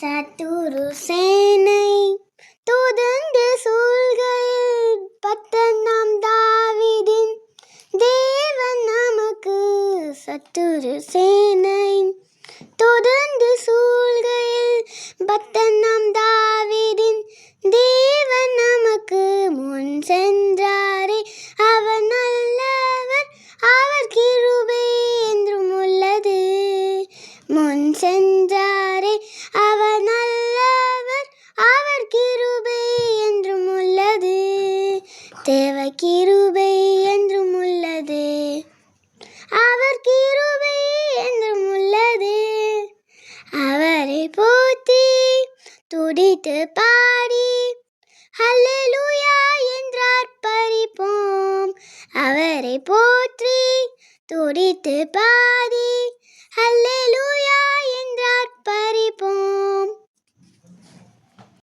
சத்துரு சேனை துதண்டு சூழ்கையில் பத்தனாம் தாவீதின் தேவன் நமக்கு. சத்துரு சேனை துதண்டு சூழ்கையில் பத்தனாம் தாவீதின் தேவன் நமக்கு. முன் சென்றாரே அவர் நல்லவர், அவர் கிருபை என்றும் உள்ளது. முன் சென்றாரே அவர் நல்லவர், அவர் கிருபை என்றும் உள்ளது. தேவ கிருபை என்றும் உள்ளது, அவர் கிருபை என்றும் உள்ளது. அவரை போற்றி துதித்து பாடி ஹல்லேலூயா என்று ஆர்ப்பரிப்போம். அவரை போற்றி துதித்து பாடி ஹல்லேலூயா என்று ஆர்ப்பரிப்போம்.